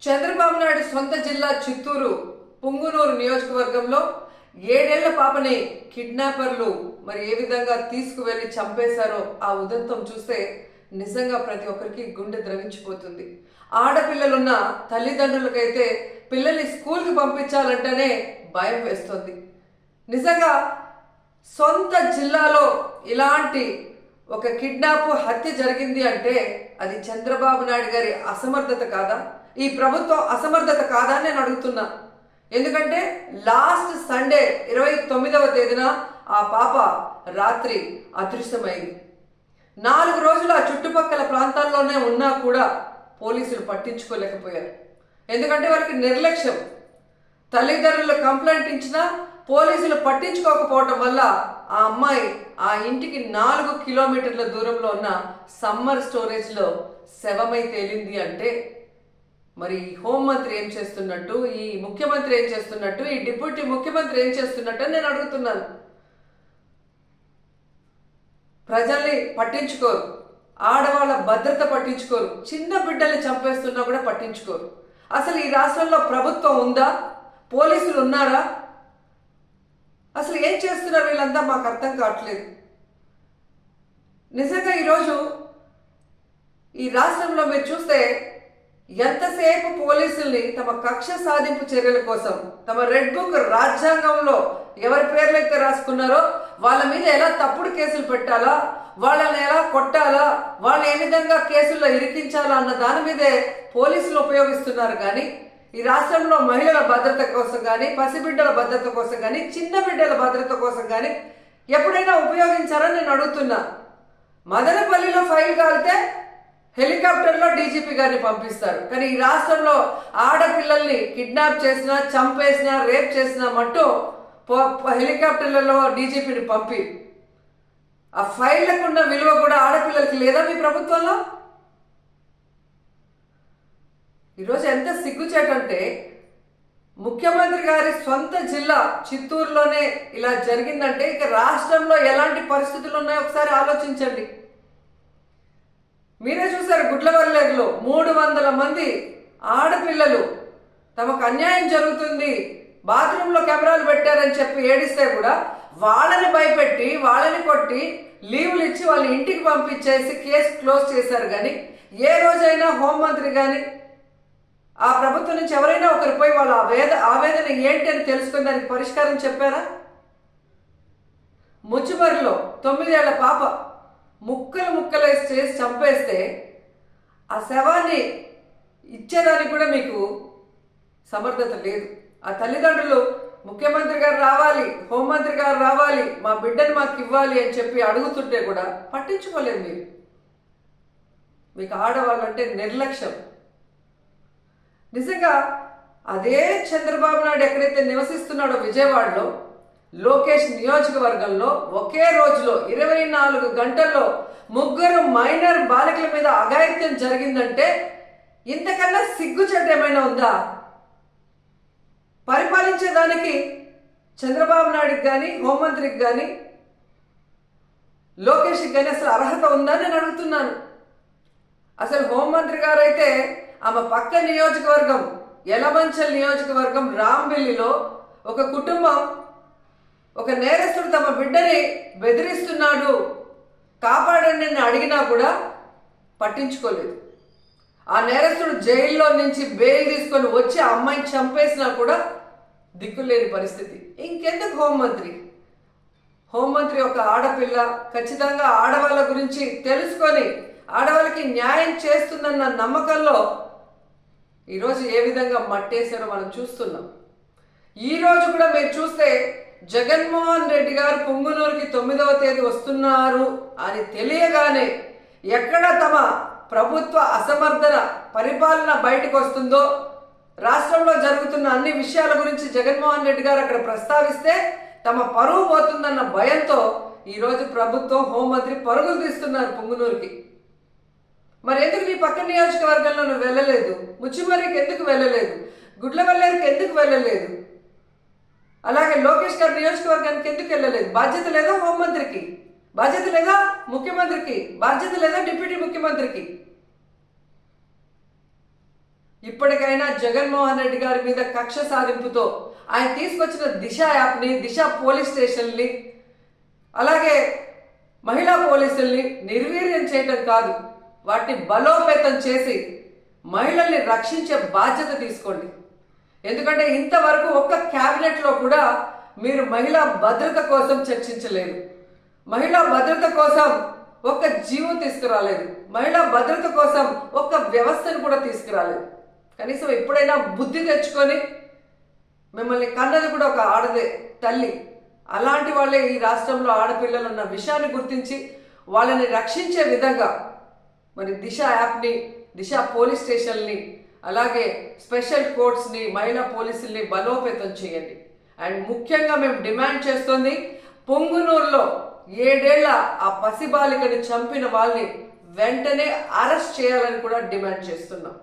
చంద్రబాబు నాయుడు సొంత జిల్లా చిత్తూరు పుంగునూరు నియోజకవర్గంలో 7 ఏళ్ల పాపని కిడ్నాపర్లు మరి ఏ విధంగా తీసుకువెళ్లి చంపేశారో ఆ ఉదంతం చూస్తే నిజంగా ప్రతి ఒక్కరికి గుండె ద్రవించిపోతుంది. ఆడపిల్లలున్న తల్లిదండ్రులకైతే పిల్లల్ని స్కూల్కి పంపించాలంటేనే భయం వేస్తుంది. నిజంగా సొంత జిల్లాలో ఇలాంటి ఒక కిడ్నాప్ హత్య జరిగింది అంటే అది చంద్రబాబు నాయుడు గారి అసమర్థత కాదా, ఈ ప్రభుత్వం అసమర్థత కాదా అని నేను అడుగుతున్నా. ఎందుకంటే లాస్ట్ సండే 29వ తేదీన ఆ పాప రాత్రి అదృశ్యమైంది. 4 రోజులు ఆ చుట్టుపక్కల ప్రాంతాల్లోనే ఉన్నా కూడా పోలీసులు పట్టించుకోలేకపోయారు. ఎందుకంటే వారికి నిర్లక్ష్యం. తల్లిదండ్రులు కంప్లైంట్ ఇచ్చినా పోలీసులు పట్టించుకోకపోవటం వల్ల ఆ అమ్మాయి ఆ ఇంటికి 4 కిలోమీటర్ల దూరంలో ఉన్న సమ్మర్ స్టోరేజ్లో శవమై తేలింది అంటే మరి హోంమంత్రి ఏం చేస్తున్నట్టు, ఈ ముఖ్యమంత్రి ఏం చేస్తున్నట్టు, ఈ డిప్యూటీ ముఖ్యమంత్రి ఏం చేస్తున్నట్టు అని నేను అడుగుతున్నాను. ప్రజల్ని పట్టించుకోరు, ఆడవాళ్ళ భద్రత పట్టించుకోరు, చిన్న బిడ్డల్ని చంపేస్తున్నా కూడా పట్టించుకోరు. అసలు ఈ రాష్ట్రంలో ప్రభుత్వం ఉందా? పోలీసులు ఉన్నారా? అసలు ఏం చేస్తున్నారు వీళ్ళంతా మాకు అర్థం కావట్లేదు. నిజంగా ఈరోజు ఈ రాష్ట్రంలో మీరు చూస్తే ఎంతసేపు పోలీసుల్ని తమ కక్ష సాధింపు చర్యల కోసం, తమ రెడ్ బుక్ రాజ్యాంగంలో ఎవరి పేర్లైతే రాసుకున్నారో వాళ్ళ మీద ఎలా తప్పుడు కేసులు పెట్టాలా, వాళ్ళని ఎలా కొట్టాలా, వాళ్ళు ఏ విధంగా కేసుల్లో ఇరికించాలా అన్న దాని మీదే పోలీసులు ఉపయోగిస్తున్నారు. కానీ ఈ రాష్ట్రంలో మహిళల భద్రత కోసం కానీ, పసిబిడ్డల భద్రత కోసం కానీ, చిన్న బిడ్డల భద్రత కోసం కానీ ఎప్పుడైనా ఉపయోగించారని నేను అడుగుతున్నా. మదనపల్లిలో ఫైల్ కాలితే హెలికాప్టర్లో డీజీపీ గారిని పంపిస్తారు. కానీ ఈ రాష్ట్రంలో ఆడపిల్లల్ని కిడ్నాప్ చేసినా, చంపేసినా, రేప్ చేసినా మట్టు హెలికాప్టర్లలో డీజీపీని పంపి ఆ ఫైళ్లకు ఉన్న విలువ కూడా ఆడపిల్లలకి లేదా మీ ప్రభుత్వంలో? ఈరోజు ఎంత సిగ్గుచేటంటే ముఖ్యమంత్రి గారి సొంత జిల్లా చిత్తూరులోనే ఇలా జరిగిందంటే ఇక రాష్ట్రంలో ఎలాంటి పరిస్థితులు ఉన్నాయో ఒకసారి ఆలోచించండి. మీరే చూసారు, గుడ్లవల్లేరులో 300 మంది ఆడపిల్లలు తమకు అన్యాయం జరుగుతుంది, బాత్రూంలో కెమెరాలు పెట్టారని చెప్పి ఏడిస్తే కూడా వాళ్ళని భయపెట్టి, వాళ్ళని కొట్టి, లీవులు ఇచ్చి వాళ్ళ ఇంటికి పంపించేసి కేసు క్లోజ్ చేశారు. కానీ ఏ రోజైనా హోంమంత్రి కానీ ఆ ప్రభుత్వం నుంచి ఎవరైనా ఒకరు పోయి వాళ్ళ ఆవేదన ఏంటి అని తెలుసుకుని దానికి పరిష్కారం చెప్పారా? ముచ్చుమరిలో 9 ఏళ్ల పాప ముక్కలు చేసి చంపేస్తే ఆ శవాన్ని ఇచ్చేదానికి కూడా మీకు సమర్థత లేదు. ఆ తల్లిదండ్రులు ముఖ్యమంత్రి గారు రావాలి, హోంమంత్రి గారు రావాలి, మా బిడ్డను మాకు ఇవ్వాలి అని చెప్పి అడుగుతుంటే కూడా పట్టించుకోలేదు. మీకు ఆడవాళ్ళంటే నిర్లక్ష్యం. నిజంగా అదే చంద్రబాబు నాయుడు ఎక్కడైతే నివసిస్తున్నాడో విజయవాడలో లోకేష్ నియోజకవర్గంలో ఒకే రోజులో 24 గంటల్లో 3 మైనర్ బాలికల మీద అఘాయిత్యం జరిగిందంటే ఇంతకన్నా సిగ్గుచెట్టు ఏమైనా ఉందా? పరిపాలించేదానికి చంద్రబాబు నాయుడికి కానీ, హోంమంత్రికి కానీ, లోకేష్కి కానీ అసలు అర్హత ఉందా నేను అడుగుతున్నాను. అసలు హోంమంత్రి గారు అయితే ఆమె పక్క నియోజకవర్గం యలమంచల్ నియోజకవర్గం రాంబిల్లిలో ఒక కుటుంబం, ఒక నేరస్తుడు తమ బిడ్డని బెదిరిస్తున్నాడు, కాపాడండి అని అడిగినా కూడా పట్టించుకోలేదు. ఆ నేరస్తుడు జైల్లో నుంచి బెయిల్ తీసుకొని వచ్చి ఆ అమ్మాయిని చంపేసినా కూడా దిక్కులేని పరిస్థితి. ఇంకెందుకు హోంమంత్రి ఒక ఆడపిల్ల ఖచ్చితంగా ఆడవాళ్ళ గురించి తెలుసుకొని ఆడవాళ్ళకి న్యాయం చేస్తుందన్న నమ్మకంలో ఈరోజు ఏ విధంగా మట్టేశారో మనం చూస్తున్నాం. ఈరోజు కూడా మీరు చూస్తే జగన్మోహన్ రెడ్డి గారు పుంగునూరుకి 9వ తేదీ వస్తున్నారు అని తెలియగానే ఎక్కడ తమ ప్రభుత్వ అసమర్థన పరిపాలన బయటకు వస్తుందో, రాష్ట్రంలో జరుగుతున్న అన్ని విషయాల గురించి జగన్మోహన్ రెడ్డి గారు అక్కడ ప్రస్తావిస్తే తమ పరువు పోతుందన్న భయంతో ఈరోజు ప్రభుత్వం, హోంమంత్రి పరుగులు తీస్తున్నారు పుంగునూరుకి. మరి ఎందుకు నీ పక్క నియోజకవర్గంలో నువ్వు వెళ్ళలేదు? ముచ్చిమరికి ఎందుకు వెళ్ళలేదు? గుడ్లవల్లేరుకి ఎందుకు వెళ్ళలేదు? అలాగే లోకేష్ గారి నియోజకవర్గానికి ఎందుకు వెళ్ళలేదు? బాధ్యత లేదా హోంమంత్రికి? బాధ్యత లేదా ముఖ్యమంత్రికి? బాధ్యత లేదా డిప్యూటీ ముఖ్యమంత్రికి? ఇప్పటికైనా జగన్మోహన్ రెడ్డి గారి మీద కక్ష సాధింపుతో ఆయన తీసుకొచ్చిన దిశ యాప్ని, దిశ పోలీస్ స్టేషన్ని, అలాగే మహిళా పోలీసుల్ని నిర్వీర్యం చేయటం కాదు, వాటిని బలోపేతం చేసి మహిళల్ని రక్షించే బాధ్యత తీసుకోండి. ఎందుకంటే ఇంతవరకు ఒక్క క్యాబినెట్లో కూడా మీరు మహిళా భద్రత కోసం చర్చించలేదు, మహిళా భద్రత కోసం ఒక్క జీవో తీసుకురాలేదు, మహిళా భద్రత కోసం ఒక్క వ్యవస్థను కూడా తీసుకురాలేదు. కనీసం ఎప్పుడైనా బుద్ధి తెచ్చుకొని, మిమ్మల్ని కన్నది కూడా ఒక ఆడదే తల్లి, అలాంటి వాళ్ళే ఈ రాష్ట్రంలో ఆడపిల్లలు ఉన్న విషయాన్ని గుర్తించి వాళ్ళని రక్షించే విధంగా మరి దిశ యాప్ని, దిశ పోలీస్ స్టేషన్ని, అలాగే స్పెషల్ కోర్ట్స్ని, మహిళా పోలీసుల్ని బలోపేతం చేయండి. అండ్ ముఖ్యంగా మేము డిమాండ్ చేస్తుంది, పొంగునూరులో 7 ఏళ్ల ఆ పసిబాలికని చంపిన వాళ్ళని వెంటనే అరెస్ట్ చేయాలని కూడా డిమాండ్ చేస్తున్నాం.